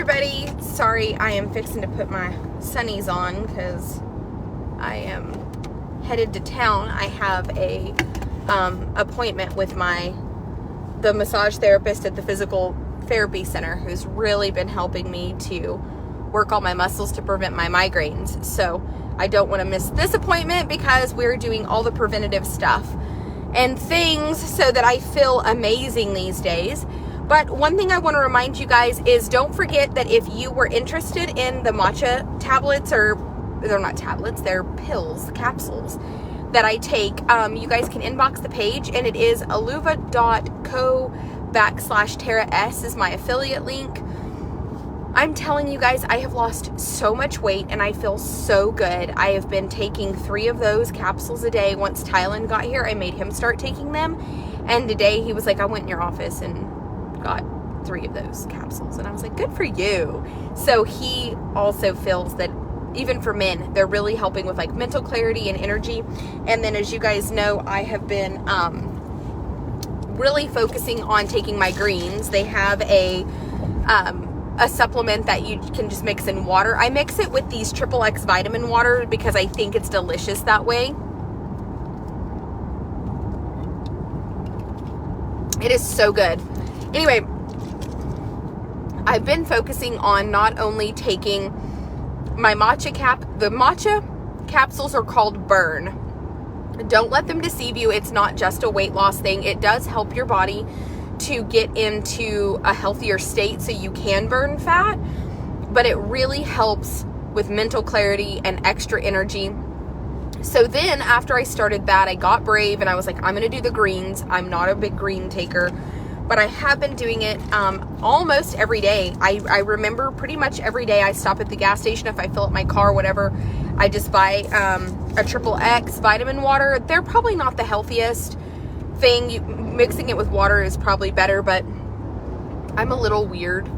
everybody. Sorry, I am fixing to put my sunnies on because I am headed to town. I have a appointment with the massage therapist at the physical therapy center who's really been helping me to work all my muscles to prevent my migraines. So I don't want to miss this appointment because we're doing all the preventative stuff and things so that I feel amazing these days. But one thing I want to remind you guys is don't forget that if you were interested in the Matcha tablets, or they're not tablets, they're pills, capsules that I take, you guys can inbox the page, and it is aluva.co/Tara S is my affiliate link. I'm telling you guys, I have lost so much weight and I feel so good. I have been taking 3 of those capsules a day. Once Tylen got here, I made him start taking them. And today he was like, I went in your office and got 3 of those capsules. And I was like, good for you. So he also feels that even for men, they're really helping with like mental clarity and energy. And then as you guys know, I have been really focusing on taking my greens. They have a supplement that you can just mix in water. I mix it with these XXX vitamin water because I think it's delicious that way. It is so good. Anyway, I've been focusing on not only taking my the matcha capsules are called Burn. Don't let them deceive you. It's not just a weight loss thing. It does help your body to get into a healthier state so you can burn fat, but it really helps with mental clarity and extra energy. So then after I started that, I got brave and I was like, I'm going to do the greens. I'm not a big green taker, but I have been doing it almost every day. I remember pretty much every day I stop at the gas station. If I fill up my car, whatever, I just buy a XXX vitamin water. They're probably not the healthiest thing. Mixing it with water is probably better, but I'm a little weird.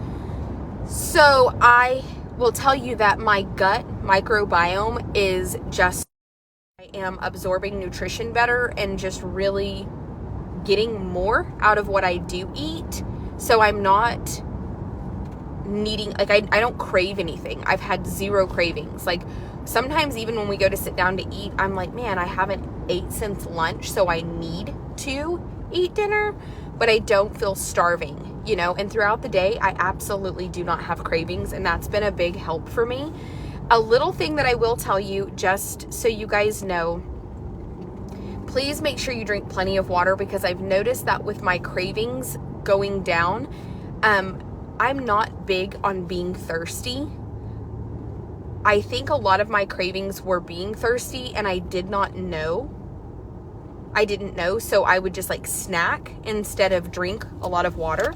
So I will tell you that my gut microbiome is just, I am absorbing nutrition better and just really getting more out of what I do eat. So I'm not needing, like, I don't crave anything. I've had 0 cravings. Like sometimes even when we go to sit down to eat, I'm like, man, I haven't ate since lunch, so I need to eat dinner, but I don't feel starving, you know. And throughout the day, I absolutely do not have cravings, and that's been a big help for me. A little thing that I will tell you, just so you guys know, please make sure you drink plenty of water, because I've noticed that with my cravings going down, I'm not big on being thirsty. I think a lot of my cravings were being thirsty, and I didn't know. So I would just like snack instead of drink a lot of water.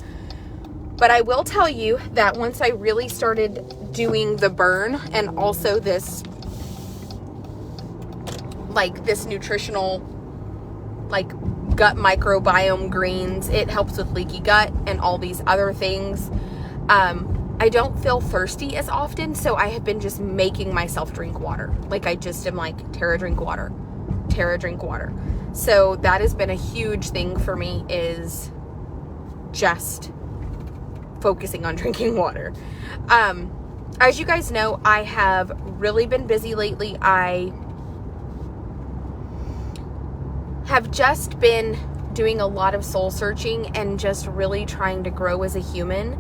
But I will tell you that once I really started doing the Burn and also this nutritional, like gut microbiome greens, it helps with leaky gut and all these other things. I don't feel thirsty as often, so I have been just making myself drink water. Like I just am like, Tara, drink water. Tara, drink water. So that has been a huge thing for me, is just focusing on drinking water. As you guys know, I have really been busy lately. I have just been doing a lot of soul searching and just really trying to grow as a human.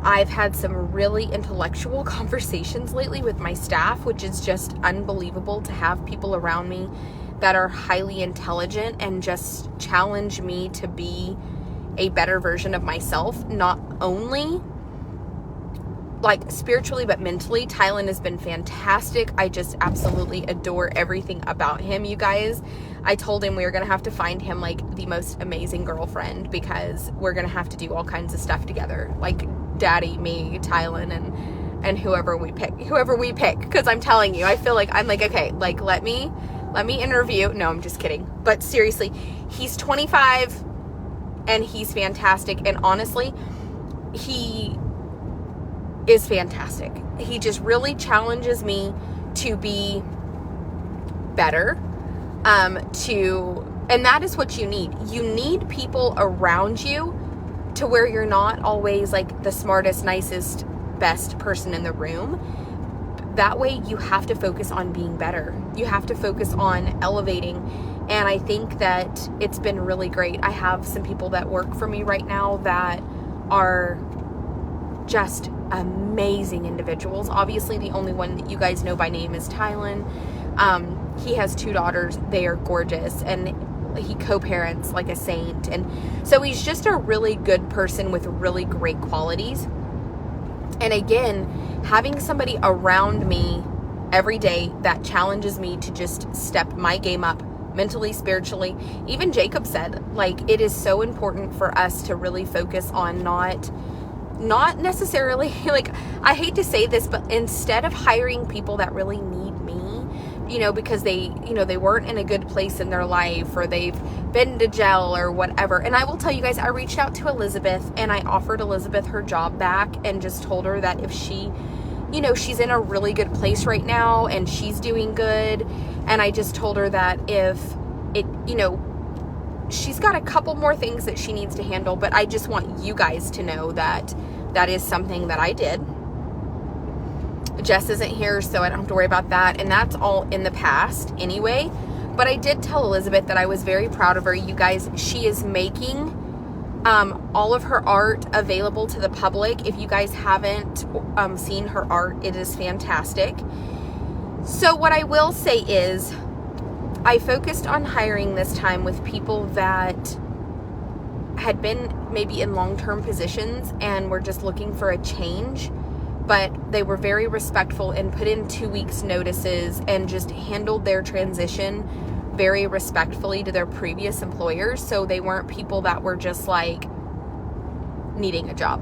I've had some really intellectual conversations lately with my staff, which is just unbelievable to have people around me that are highly intelligent and just challenge me to be a better version of myself, not only like spiritually, but mentally. Tylen has been fantastic. I just absolutely adore everything about him, you guys. I told him we were going to have to find him like the most amazing girlfriend, because we're going to have to do all kinds of stuff together, like daddy, me, Tylen, and whoever we pick, because I'm telling you, I feel like I'm like, okay, like let me interview. No, I'm just kidding. But seriously, he's 25 and he's fantastic. And honestly, he is fantastic. He just really challenges me to be better, and that is what you need. You need people around you to where you're not always like the smartest, nicest best person in the room. That way you have to focus on being better. You have to focus on elevating. And I think that it's been really great. I have some people that work for me right now that are just amazing individuals. Obviously, the only one that you guys know by name is Tylen. He has 2 daughters. They are gorgeous. And he co-parents like a saint. And so he's just a really good person with really great qualities. And again, having somebody around me every day that challenges me to just step my game up mentally, spiritually. Even Jacob said, like, it is so important for us to really focus on not necessarily, like, I hate to say this, but instead of hiring people that really need me, because they weren't in a good place in their life, or they've been to jail or whatever. And I will tell you guys, I reached out to Elizabeth and I offered Elizabeth her job back and just told her that if she, she's in a really good place right now and she's doing good. And I just told her that if it, she's got a couple more things that she needs to handle, but I just want you guys to know that that is something that I did. Jess isn't here, so I don't have to worry about that. And that's all in the past anyway. But I did tell Elizabeth that I was very proud of her. You guys, she is making all of her art available to the public. If you guys haven't seen her art, it is fantastic. So what I will say is, I focused on hiring this time with people that had been maybe in long-term positions and were just looking for a change, but they were very respectful and put in 2 weeks notices and just handled their transition very respectfully to their previous employers. So they weren't people that were just like needing a job.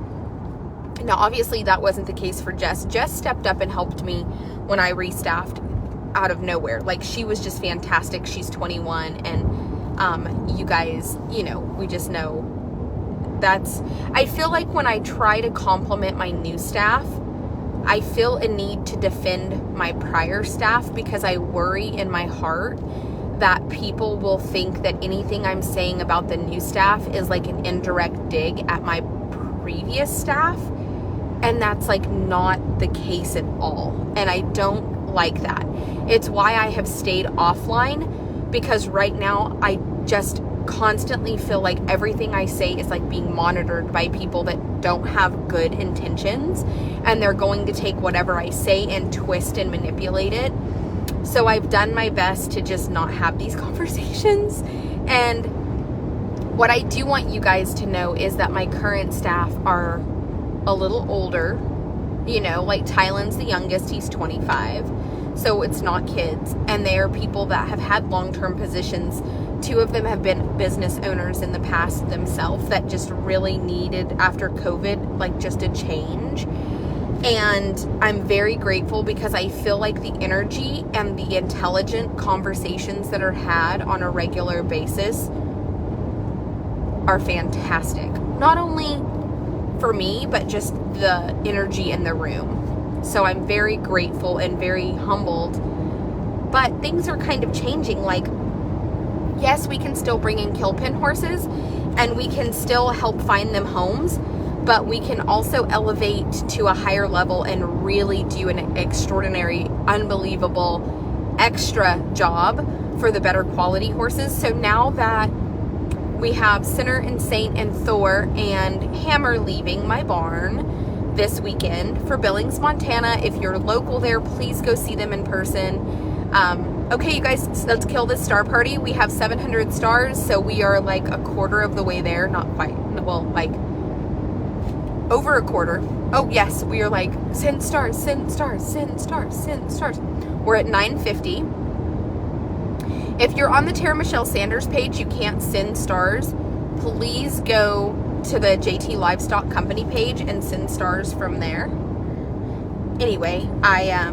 Now, obviously that wasn't the case for Jess. Jess stepped up and helped me when I restaffed out of nowhere. Like, she was just fantastic. She's 21 and you guys, we just know I feel like when I try to compliment my new staff, I feel a need to defend my prior staff because I worry in my heart that people will think that anything I'm saying about the new staff is like an indirect dig at my previous staff. And that's like not the case at all. And I don't like that. It's why I have stayed offline, because right now I just constantly feel like everything I say is like being monitored by people that don't have good intentions, and they're going to take whatever I say and twist and manipulate it. So I've done my best to just not have these conversations. And what I do want you guys to know is that my current staff are a little older, like Tylen's the youngest, he's 25. So it's not kids, and they are people that have had long-term positions. 2 of them have been business owners in the past themselves that just really needed, after COVID, like just a change. And I'm very grateful because I feel like the energy and the intelligent conversations that are had on a regular basis are fantastic. Not only for me, but just the energy in the room. So I'm very grateful and very humbled. But things are kind of changing. Like, yes, we can still bring in kill pin horses and we can still help find them homes, but we can also elevate to a higher level and really do an extraordinary, unbelievable, extra job for the better quality horses. So now that we have Sinner and Saint and Thor and Hammer leaving my barn this weekend for Billings, Montana. If you're local there, please go see them in person. Okay, you guys, let's kill this star party. We have 700 stars, so we are like a quarter of the way there. Not quite. Well, like over a quarter. Oh, yes, we are like, send stars, send stars, send stars, send stars. We're at 950. If you're on the Tara Michelle Sanders page, you can't send stars. Please go to the JT Livestock Company page and send stars from there. Anyway, I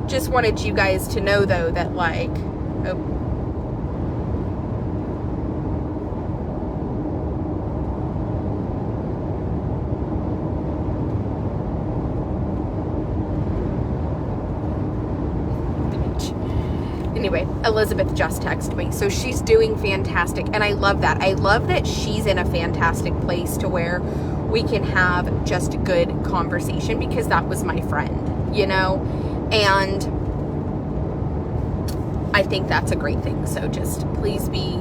just wanted you guys to know, though, that like, anyway, Elizabeth just texted me. So she's doing fantastic. And I love that. I love that she's in a fantastic place to where we can have just good conversation, because that was my friend, you know, and I think that's a great thing. So just please be,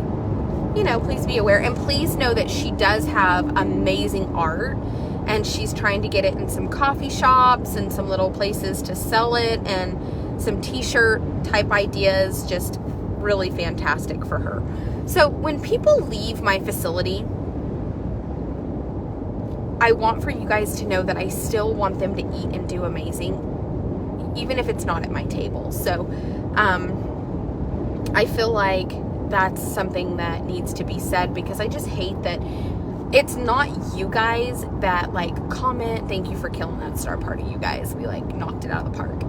you know, please be aware, and please know that she does have amazing art, and she's trying to get it in some coffee shops and some little places to sell it, and some t-shirt type ideas, just really fantastic for her. So when people leave my facility, I want for you guys to know that I still want them to eat and do amazing, even if it's not at my table. So I feel like that's something that needs to be said, because I just hate that it's not you guys that like comment, thank you for killing that star party, you guys, we like knocked it out of the park.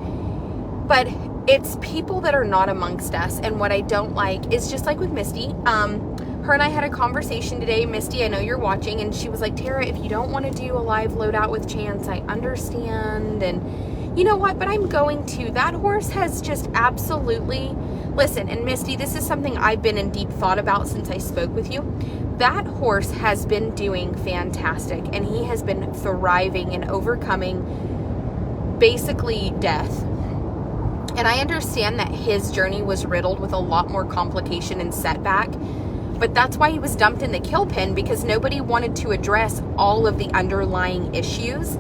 But it's people that are not amongst us. And what I don't like is, just like with Misty, her and I had a conversation today. Misty, I know you're watching, and she was like, Tara, if you don't want to do a live loadout with Chance, I understand. And you know what? But I'm going to. That horse has just absolutely, listen, and Misty, this is something I've been in deep thought about since I spoke with you. That horse has been doing fantastic, and he has been thriving and overcoming basically death. And I understand that his journey was riddled with a lot more complication and setback, but that's why he was dumped in the kill pen, because nobody wanted to address all of the underlying issues.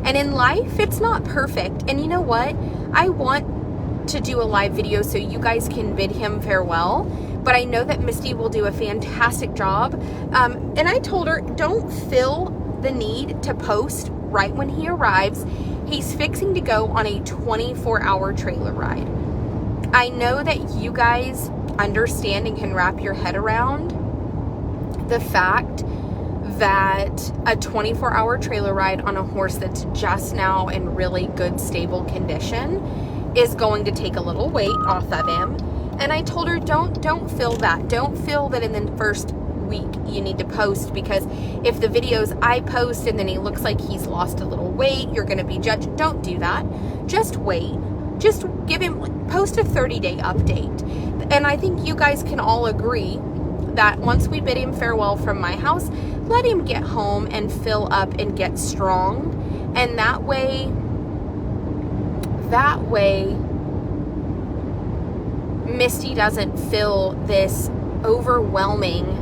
And in life, it's not perfect. And you know what? I want to do a live video so you guys can bid him farewell, but I know that Misty will do a fantastic job. And I told her, don't feel the need to post right when he arrives. He's fixing to go on a 24-hour trailer ride. I know that you guys understand and can wrap your head around the fact that a 24-hour trailer ride on a horse that's just now in really good, stable condition is going to take a little weight off of him. And I told her, don't feel that. Don't feel that in the first week you need to post, because if the videos I post and then he looks like he's lost a little weight, you're going to be judged. Don't do that. Just wait. Just give him, post a 30-day update. And I think you guys can all agree that once we bid him farewell from my house, let him get home and fill up and get strong. And that way Misty doesn't feel this overwhelming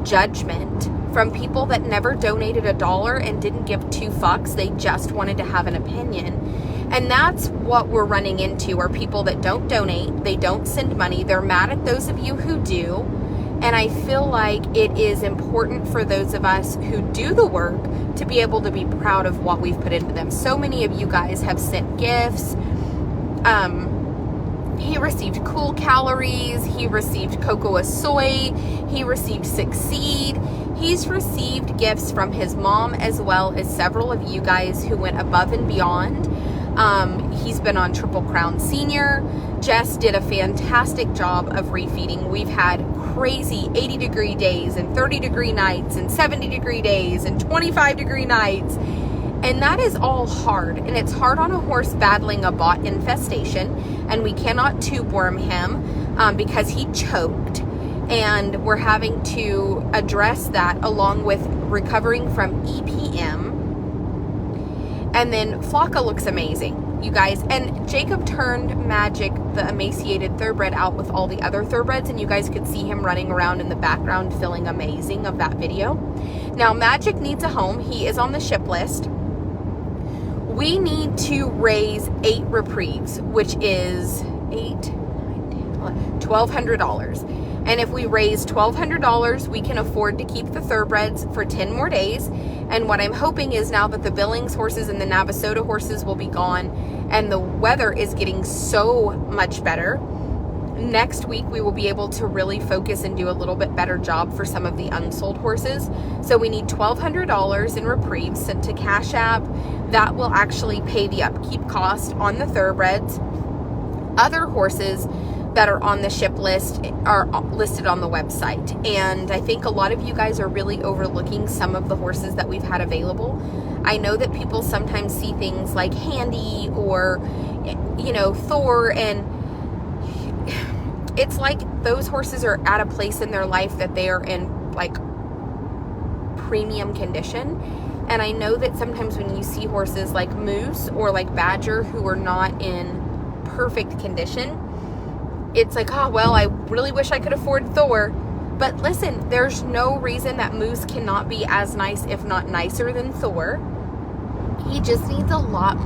judgment from people that never donated $1 and didn't give 2 fucks. They just wanted to have an opinion. And that's what we're running into, are people that don't donate, they don't send money, they're mad at those of you who do. And I feel like it is important for those of us who do the work to be able to be proud of what we've put into them. So many of you guys have sent gifts. He received Cool Calories. He received Cocoa Soy. He received Succeed. He's received gifts from his mom, as well as several of you guys who went above and beyond. He's been on Triple Crown Senior. Jess did a fantastic job of refeeding. We've had crazy 80-degree days and 30-degree nights and 70-degree days and 25-degree nights. And that is all hard. And it's hard on a horse battling a bot infestation. And we cannot tube worm him because he choked. And we're having to address that along with recovering from EPM. And then Flocka looks amazing, you guys. And Jacob turned Magic, the emaciated thoroughbred, out with all the other thoroughbreds. And you guys could see him running around in the background feeling amazing of that video. Now, Magic needs a home. He is on the ship list. We need to raise 8 reprieves, which is $1,200. And if we raise $1,200, we can afford to keep the thoroughbreds for 10 more days. And what I'm hoping is, now that the Billings horses and the Navasota horses will be gone and the weather is getting so much better, next week we will be able to really focus and do a little bit better job for some of the unsold horses. So we need $1,200 in reprieves sent to Cash App. That will actually pay the upkeep cost on the thoroughbreds. Other horses that are on the ship list are listed on the website. And I think a lot of you guys are really overlooking some of the horses that we've had available. I know that people sometimes see things like Handy or, you know, Thor, and it's like those horses are at a place in their life that they are in like premium condition. And I know that sometimes when you see horses like Moose or like Badger who are not in perfect condition, it's like, oh, well, I really wish I could afford Thor. But listen, there's no reason that Moose cannot be as nice, if not nicer than Thor. He just needs a lot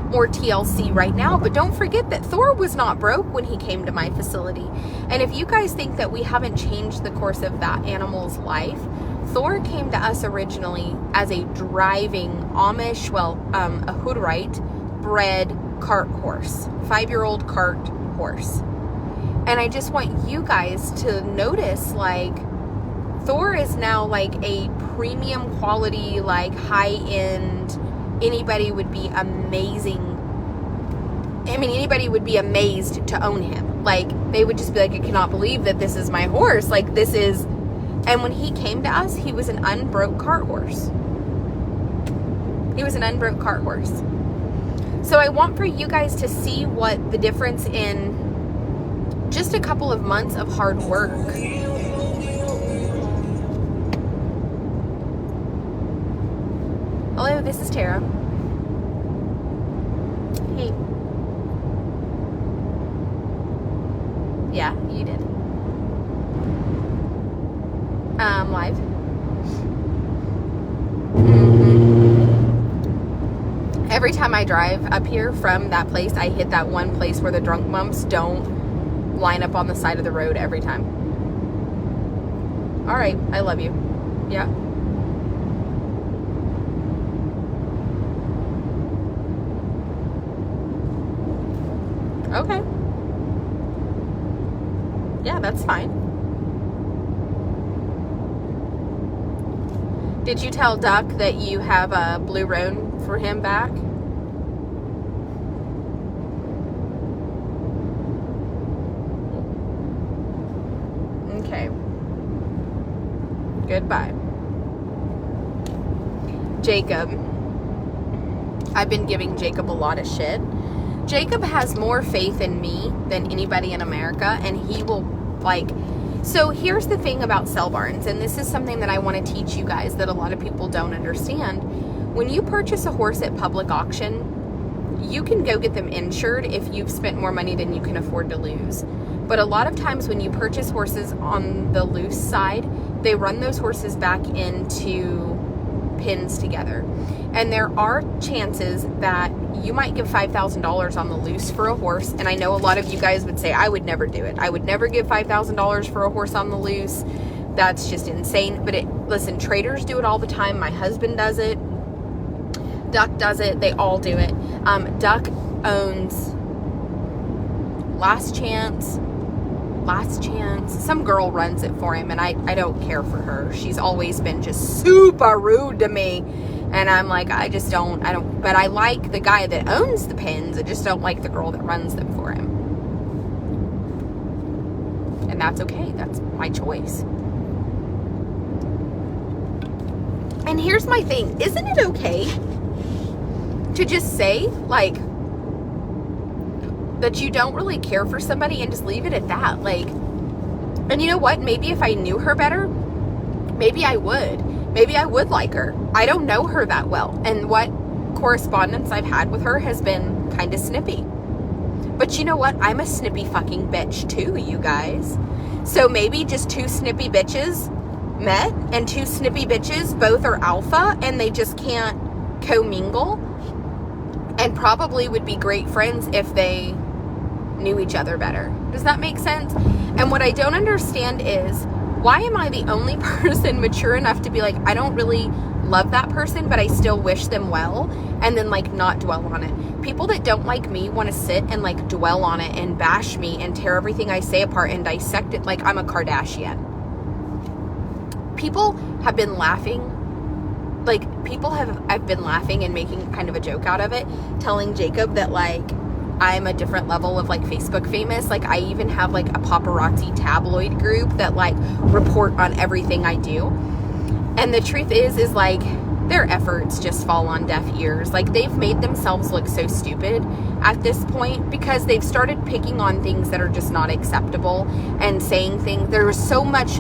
more TLC right now. But don't forget that Thor was not broke when he came to my facility. And if you guys think that we haven't changed the course of that animal's life, Thor came to us originally as a driving Amish, a Hutterite bred cart horse, 5-year-old cart horse. And I just want you guys to notice, like, Thor is now like a premium quality, like high-end. Anybody would be amazing. I mean, anybody would be amazed to own him. Like, they would just be like, I cannot believe that this is my horse. Like, this is... And when he came to us, he was an unbroke cart horse. He was an unbroke cart horse. So I want for you guys to see what the difference in just a couple of months of hard work. Hello, this is Tara. Hey. Yeah, you did. Live. Every time I drive up here from that place, I hit that one place where the drunk bumps don't line up on the side of the road every time. All right, I love you. Yeah. Okay. Yeah, that's fine. Did you tell Duck that you have a blue roan for him back? Okay. Goodbye. Jacob. I've been giving Jacob a lot of shit. Jacob has more faith in me than anybody in America, and he will, like... So here's the thing about sell barns, and this is something that I want to teach you guys that a lot of people don't understand. When you purchase a horse at public auction, you can go get them insured if you've spent more money than you can afford to lose. But a lot of times when you purchase horses on the loose side, they run those horses back into pins together. And there are chances that you might give $5,000 on the loose for a horse. And I know a lot of you guys would say, I would never do it. I would never give $5,000 for a horse on the loose. That's just insane. But listen, traders do it all the time. My husband does it. Duck does it. They all do it. Duck owns Last Chance. Some girl runs it for him, and I don't care for her. She's always been just super rude to me. And I'm like, I don't, but I like the guy that owns the pins. I just don't like the girl that runs them for him. And that's okay. That's my choice. And here's my thing. Isn't it okay to just say, like, that you don't really care for somebody and just leave it at that? Like, and you know what? Maybe if I knew her better, maybe I would. Maybe I would like her. I don't know her that well. And what correspondence I've had with her has been kind of snippy. But you know what? I'm a snippy fucking bitch too, you guys. So maybe just two snippy bitches met, and two snippy bitches both are alpha and they just can't commingle, and probably would be great friends if they knew each other better. Does that make sense? And what I don't understand is, why am I the only person mature enough to be like, I don't really love that person, but I still wish them well, and then like not dwell on it? People that don't like me want to sit and like dwell on it and bash me and tear everything I say apart and dissect it like I'm a Kardashian. People have been laughing. I've been laughing and making kind of a joke out of it, telling Jacob that like I'm a different level of like Facebook famous. Like I even have like a paparazzi tabloid group that like report on everything I do. And the truth is like their efforts just fall on deaf ears. Like they've made themselves look so stupid at this point because they've started picking on things that are just not acceptable and saying things. There's so much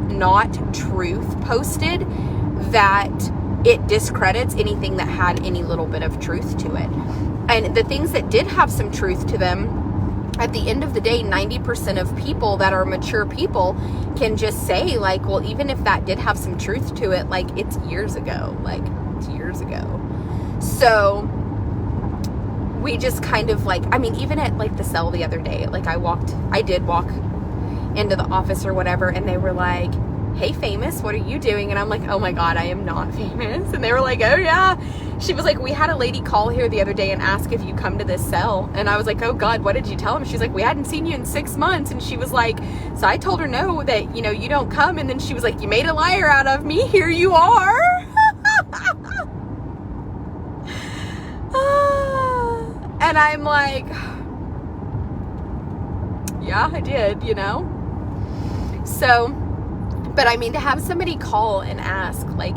not truth posted that it discredits anything that had any little bit of truth to it. And the things that did have some truth to them, at the end of the day, 90% of people that are mature people can just say, like, well, even if that did have some truth to it, like, it's years ago. Like, it's years ago. So we just kind of, like, I mean, even at, like, the cell the other day, like, I did walk into the office or whatever, and they were like, hey, famous, what are you doing? And I'm like, oh my God, I am not famous. And they were like, oh yeah. She was like, we had a lady call here the other day and ask if you come to this cell. And I was like, oh God, what did you tell him? She's like, we hadn't seen you in 6 months. And she was like, so I told her no, that, you know, you don't come. And then she was like, you made a liar out of me. Here you are. And I'm like, yeah, I did, you know? So, but I mean, to have somebody call and ask, like,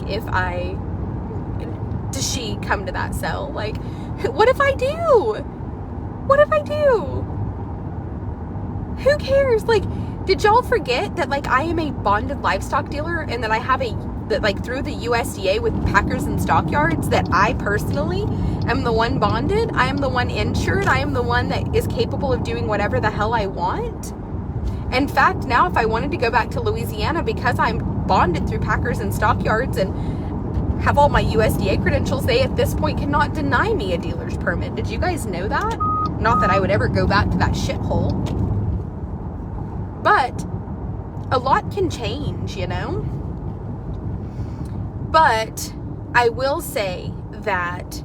does she come to that cell? Like, what if I do? What if I do? Who cares? Like, did y'all forget that, like, I am a bonded livestock dealer and that I have that through the USDA with packers and stockyards, that I personally am the one bonded. I am the one insured. I am the one that is capable of doing whatever the hell I want. In fact, now if I wanted to go back to Louisiana, because I'm bonded through packers and stockyards and have all my USDA credentials, they at this point cannot deny me a dealer's permit. Did you guys know that? Not that I would ever go back to that shithole. But a lot can change, you know? But I will say that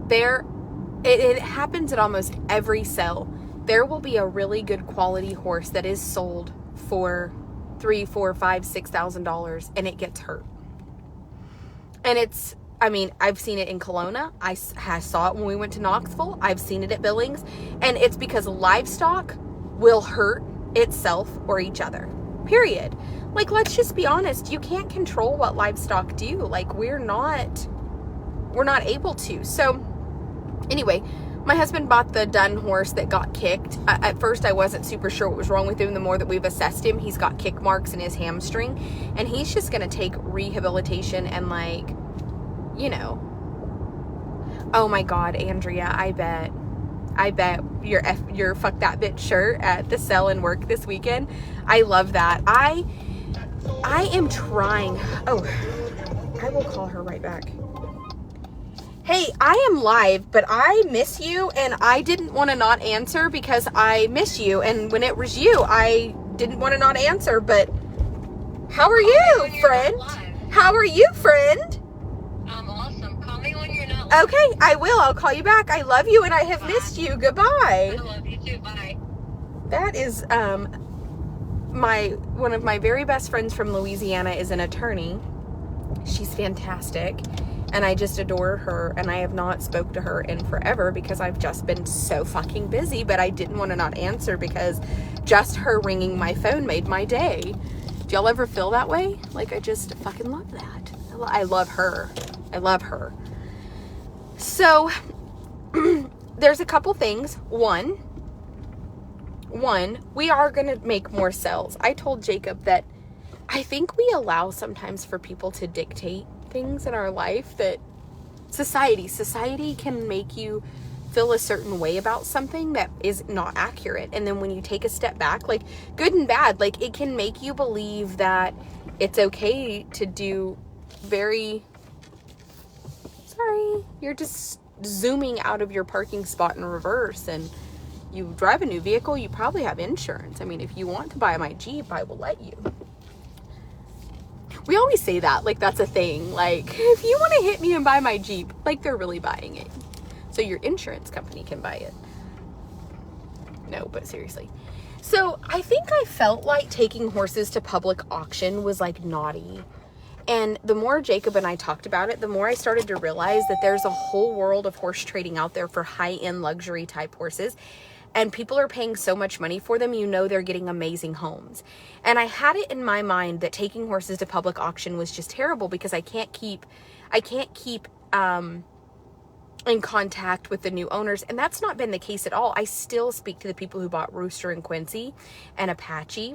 it happens at almost every cell. There will be a really good quality horse that is sold for $3,000, $4,000, $5,000, $6,000 and it gets hurt. And it's, I mean, I've seen it in Kelowna. I saw it when we went to Knoxville. I've seen it at Billings. And it's because livestock will hurt itself or each other. Period. Like, let's just be honest. You can't control what livestock do. Like, we're not able to. So, anyway, my husband bought the dun horse that got kicked. At first, I wasn't super sure what was wrong with him. The more that we've assessed him, he's got kick marks in his hamstring. And he's just going to take rehabilitation and, like, you know. Oh, my God, Andrea, I bet your fuck that bitch shirt at the sell and work this weekend. I love that. I am trying. Oh, I will call her right back. Hey, I am live, but I miss you, and I didn't want to not answer because I miss you, and when it was you, I didn't want to not answer, but how are you, friend? How are you, friend? I'm awesome. Call me when you're not live. Okay, I will. I'll call you back. I love you, and I have missed you. Goodbye. I love you too. Bye. That is, one of my very best friends from Louisiana is an attorney. She's fantastic. And I just adore her, and I have not spoke to her in forever because I've just been so fucking busy, but I didn't want to not answer because just her ringing my phone made my day. Do y'all ever feel that way? Like, I just fucking love that. I love her. I love her. So, there's a couple things. One, we are going to make more cells. I told Jacob that I think we allow sometimes for people to dictate things in our life, that society can make you feel a certain way about something that is not accurate. And then when you take a step back, like, good and bad, like, it can make you believe that it's okay to do you're just zooming out of your parking spot in reverse, and you drive a new vehicle, you probably have insurance. I mean, if you want to buy my Jeep, I will let you. We always say that, like, that's a thing. Like, if you want to hit me and buy my Jeep, like, they're really buying it. So your insurance company can buy it. No, but seriously. So I think I felt like taking horses to public auction was, like, naughty. And the more Jacob and I talked about it, the more I started to realize that there's a whole world of horse trading out there for high-end luxury type horses. And people are paying so much money for them, you know they're getting amazing homes. And I had it in my mind that taking horses to public auction was just terrible because I can't keep in contact with the new owners. And that's not been the case at all. I still speak to the people who bought Rooster and Quincy and Apache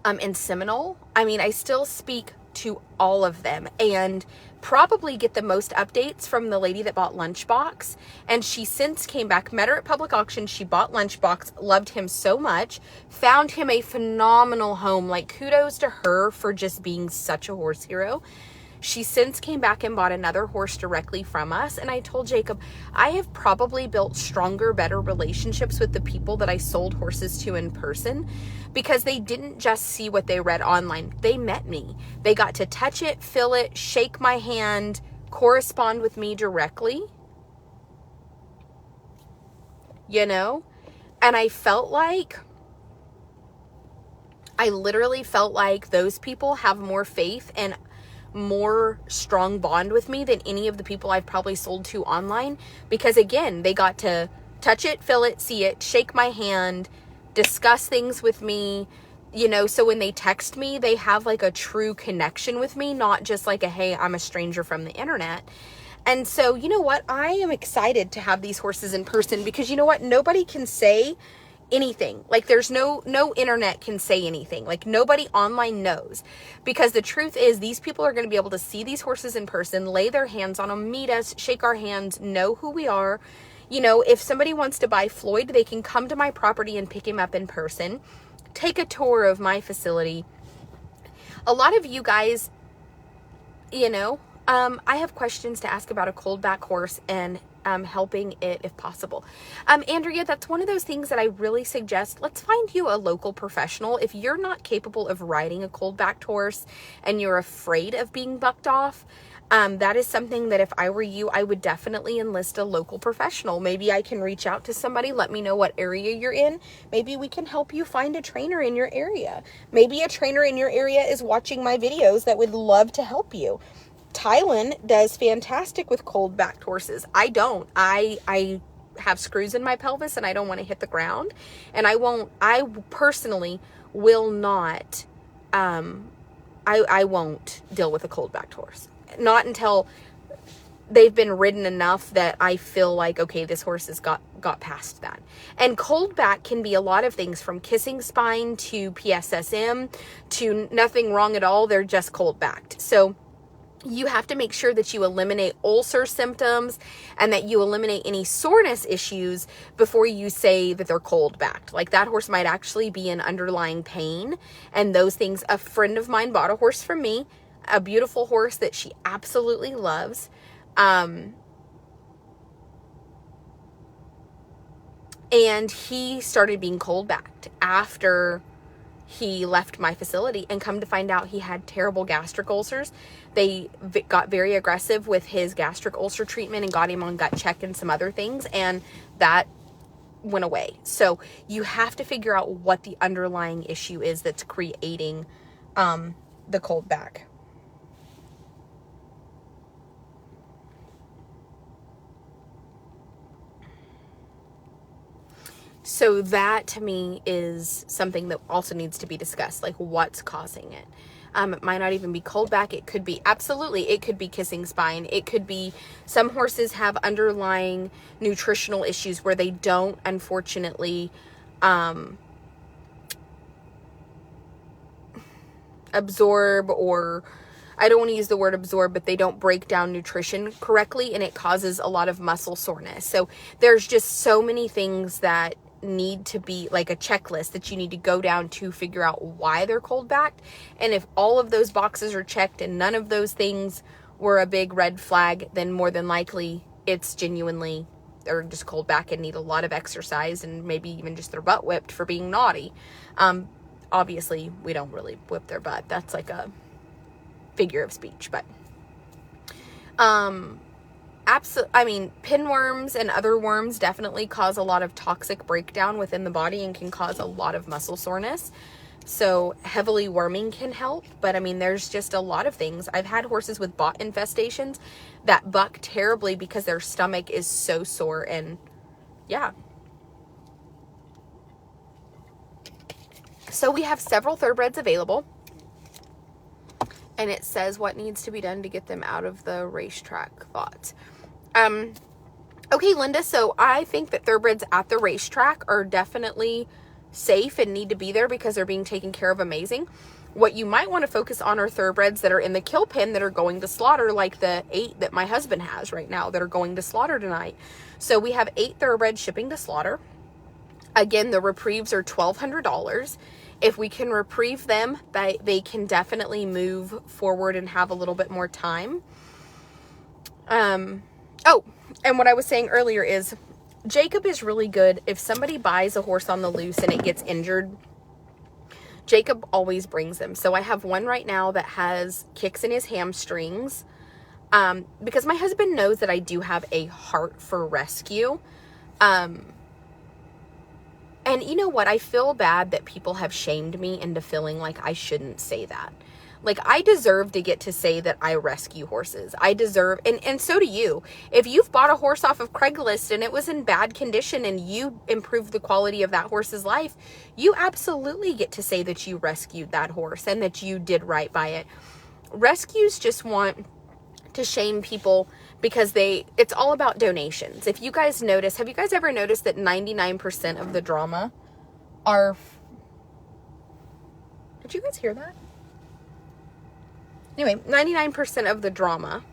and Seminole. I mean, I still speak to all of them and probably get the most updates from the lady that bought Lunchbox. And she since came back, met her at public auction. She bought Lunchbox, loved him so much, found him a phenomenal home. Like, kudos to her for just being such a horse hero. She since came back and bought another horse directly from us. And I told Jacob, I have probably built stronger, better relationships with the people that I sold horses to in person, because they didn't just see what they read online. They met me. They got to touch it, feel it, shake my hand, correspond with me directly. You know? And I literally felt like those people have more faith and more strong bond with me than any of the people I've probably sold to online, because again, they got to touch it, feel it, see it, shake my hand, discuss things with me, you know. So when they text me, they have like a true connection with me, not just like a, hey, I'm a stranger from the internet. And so, you know what? I am excited to have these horses in person, because you know what? Nobody can say anything. Like, there's no internet can say anything. Like, nobody online knows, because the truth is these people are going to be able to see these horses in person, lay their hands on them, meet us, shake our hands, know who we are. You know, if somebody wants to buy Floyd, they can come to my property and pick him up in person, take a tour of my facility. A lot of you guys, you know, I have questions to ask about a cold back horse and helping it if possible. Andrea, that's one of those things that I really suggest. Let's find you a local professional. If you're not capable of riding a cold backed horse and you're afraid of being bucked off, that is something that if I were you, I would definitely enlist a local professional. Maybe I can reach out to somebody. Let me know what area you're in. Maybe we can help you find a trainer in your area. Maybe a trainer in your area is watching my videos that would love to help you. Tylen does fantastic with cold backed horses. I don't. I have screws in my pelvis and I don't want to hit the ground. And I personally will not, I won't deal with a cold backed horse. Not until they've been ridden enough that I feel like, okay, this horse has got past that. And cold back can be a lot of things, from kissing spine to PSSM to nothing wrong at all. They're just cold backed. So you have to make sure that you eliminate ulcer symptoms and that you eliminate any soreness issues before you say that they're cold backed. Like, that horse might actually be in underlying pain and those things. A friend of mine bought a horse from me, a beautiful horse that she absolutely loves. And he started being cold backed after he left my facility, and come to find out he had terrible gastric ulcers. They got very aggressive with his gastric ulcer treatment and got him on gut check and some other things, and that went away. So you have to figure out what the underlying issue is that's creating the cold back. So that, to me, is something that also needs to be discussed. Like, what's causing it? It might not even be cold back. It could be, absolutely, it could be kissing spine. It could be, some horses have underlying nutritional issues where they don't, unfortunately, absorb, or I don't want to use the word absorb, but they don't break down nutrition correctly, and it causes a lot of muscle soreness. So there's just so many things that need to be like a checklist that you need to go down to figure out why they're cold backed. And if all of those boxes are checked and none of those things were a big red flag, then more than likely it's genuinely they're just cold back and need a lot of exercise, and maybe even just their butt whipped for being naughty. Obviously we don't really whip their butt. That's like a figure of speech, but I mean, pinworms and other worms definitely cause a lot of toxic breakdown within the body and can cause a lot of muscle soreness. So heavily worming can help, but I mean, there's just a lot of things. I've had horses with bot infestations that buck terribly because their stomach is so sore, and yeah. So we have several thoroughbreds available. And it says what needs to be done to get them out of the racetrack thoughts. Okay, Linda, so I think that thoroughbreds at the racetrack are definitely safe and need to be there because they're being taken care of amazing. What you might want to focus on are thoroughbreds that are in the kill pen that are going to slaughter, like the 8 that my husband has right now that are going to slaughter tonight. So we have 8 thoroughbreds shipping to slaughter. Again, the reprieves are $1,200. If we can reprieve them, they can definitely move forward and have a little bit more time. Oh, and what I was saying earlier is Jacob is really good. If somebody buys a horse on the loose and it gets injured, Jacob always brings them. So I have one right now that has kicks in his hamstrings, because my husband knows that I do have a heart for rescue. And you know what? I feel bad that people have shamed me into feeling like I shouldn't say that. Like, I deserve to get to say that I rescue horses. I deserve, and so do you. If you've bought a horse off of Craigslist and it was in bad condition and you improved the quality of that horse's life, you absolutely get to say that you rescued that horse and that you did right by it. Rescues just want to shame people because it's all about donations. If you guys notice, have you guys ever noticed that 99% of the drama are, did you guys hear that? Anyway, 99% of the drama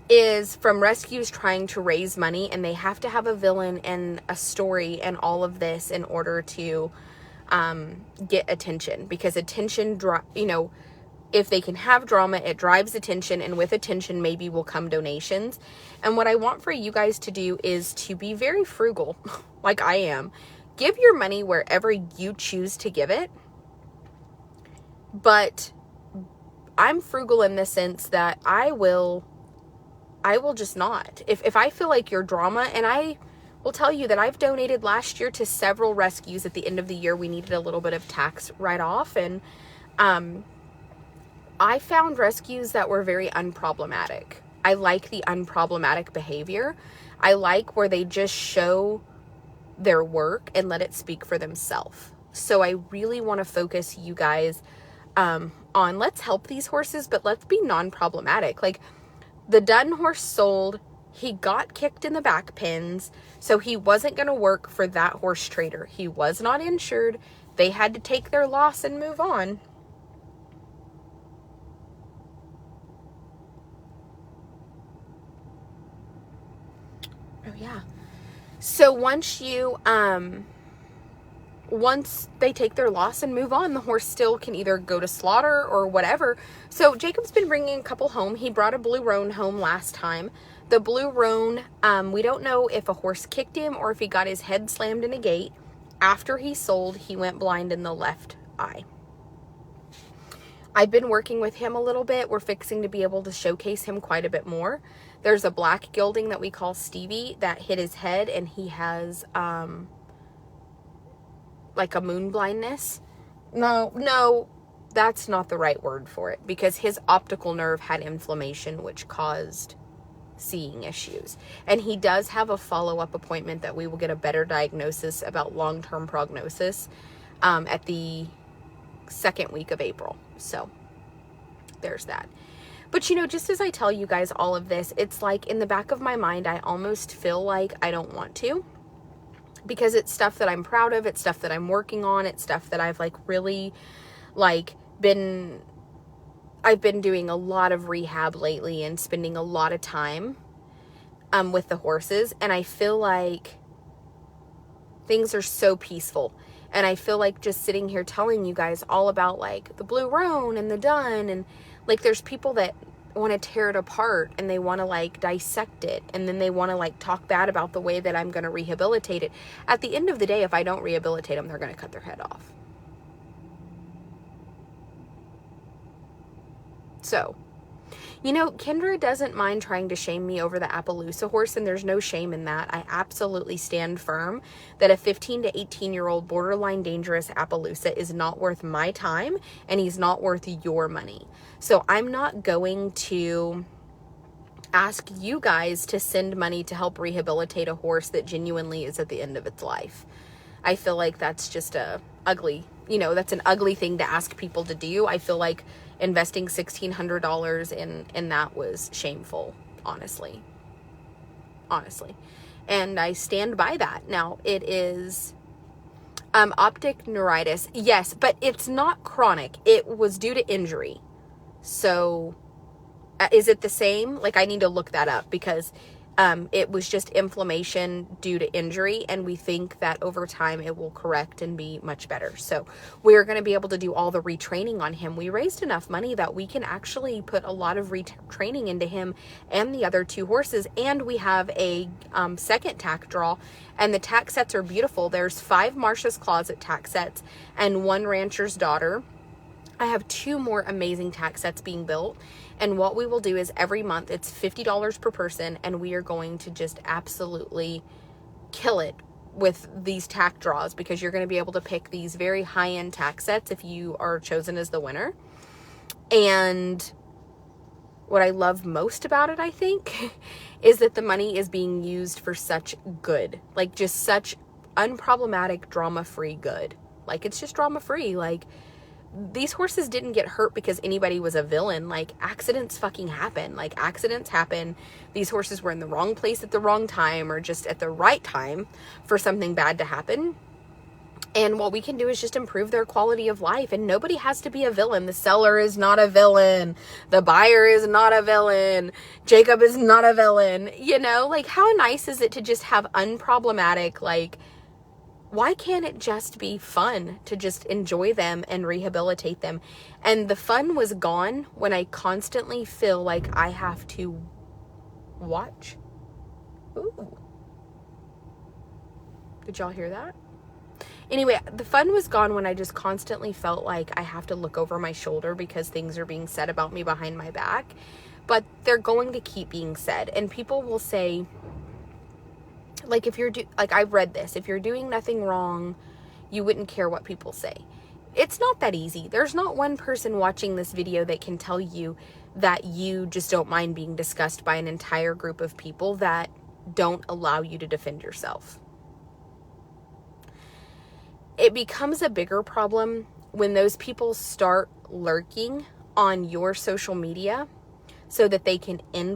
is from rescues trying to raise money, and they have to have a villain and a story and all of this in order to get attention, because attention, if they can have drama, it drives attention, and with attention maybe will come donations. And what I want for you guys to do is to be very frugal, like I am. Give your money wherever you choose to give it, but I'm frugal in the sense that I will just not. If I feel like your drama, and I will tell you that I've donated last year to several rescues. At the end of the year, we needed a little bit of tax write-off, and I found rescues that were very unproblematic. I like the unproblematic behavior. I like where they just show their work and let it speak for themselves. So I really want to focus you guys on, let's help these horses, but let's be non-problematic. Like, the Dunn horse sold, he got kicked in the back pins, so he wasn't going to work for that horse trader. He was not insured. They had to take their loss and move on. Oh yeah. So once they take their loss and move on, the horse still can either go to slaughter or whatever. So Jacob's been bringing a couple home. He brought a blue roan home last time. The blue roan, we don't know if a horse kicked him or if he got his head slammed in a gate. After he sold, he went blind in the left eye. I've been working with him a little bit. We're fixing to be able to showcase him quite a bit more. There's a black gelding that we call Stevie that hit his head, and he has like a moon blindness. No, that's not the right word for it, because his optical nerve had inflammation, which caused seeing issues. And he does have a follow-up appointment that we will get a better diagnosis about long-term prognosis at the second week of April. So there's that. But just as I tell you guys all of this, it's like in the back of my mind, I almost feel like I don't want to, because it's stuff that I'm proud of. It's stuff that I'm working on. It's stuff that I've really I've been doing a lot of rehab lately and spending a lot of time with the horses. And I feel like things are so peaceful. And I feel like just sitting here telling you guys all about the blue roan and the dun, and there's people that want to tear it apart and they want to dissect it, and then they want to talk bad about the way that I'm going to rehabilitate it. At the end of the day, if I don't rehabilitate them, they're going to cut their head off. So, Kendra doesn't mind trying to shame me over the Appaloosa horse, and there's no shame in that. I absolutely stand firm that a 15 to 18-year-old borderline dangerous Appaloosa is not worth my time, and he's not worth your money. So I'm not going to ask you guys to send money to help rehabilitate a horse that genuinely is at the end of its life. I feel like that's just that's an ugly thing to ask people to do. I feel like investing $1,600 in that was shameful, honestly. And I stand by that. Now, it is Optic neuritis. Yes, but it's not chronic. It was due to injury. So is it the same? Like, I need to look that up because it was just inflammation due to injury, and we think that over time it will correct and be much better. So we're going to be able to do all the retraining on him. We raised enough money that we can actually put a lot of retraining into him and the other 2 horses, and we have a second tack draw, and the tack sets are beautiful. There's 5 Marcia's Closet tack sets and 1 Rancher's Daughter. I have 2 more amazing tack sets being built. And what we will do is every month, it's $50 per person, and we are going to just absolutely kill it with these tack draws, because you're going to be able to pick these very high-end tack sets if you are chosen as the winner. And what I love most about it, I think, is that the money is being used for such good, like just such unproblematic, drama-free good. Like, it's just drama-free. Like, these horses didn't get hurt because anybody was a villain. Like, accidents fucking happen. Like, accidents happen. These horses were in the wrong place at the wrong time, or just at the right time for something bad to happen. And what we can do is just improve their quality of life. And nobody has to be a villain. The seller is not a villain. The buyer is not a villain. Jacob is not a villain. You know, like, how nice is it to just have unproblematic, like, why can't it just be fun to just enjoy them and rehabilitate them? And the fun was gone when I constantly feel like I have to watch. Ooh. Did y'all hear that? Anyway, the fun was gone when I just constantly felt like I have to look over my shoulder because things are being said about me behind my back. But they're going to keep being said. And people will say, like, if you're like, I've read this, if you're doing nothing wrong, you wouldn't care what people say. It's not that easy. There's not one person watching this video that can tell you that you just don't mind being discussed by an entire group of people that don't allow you to defend yourself. It becomes a bigger problem when those people start lurking on your social media so that they can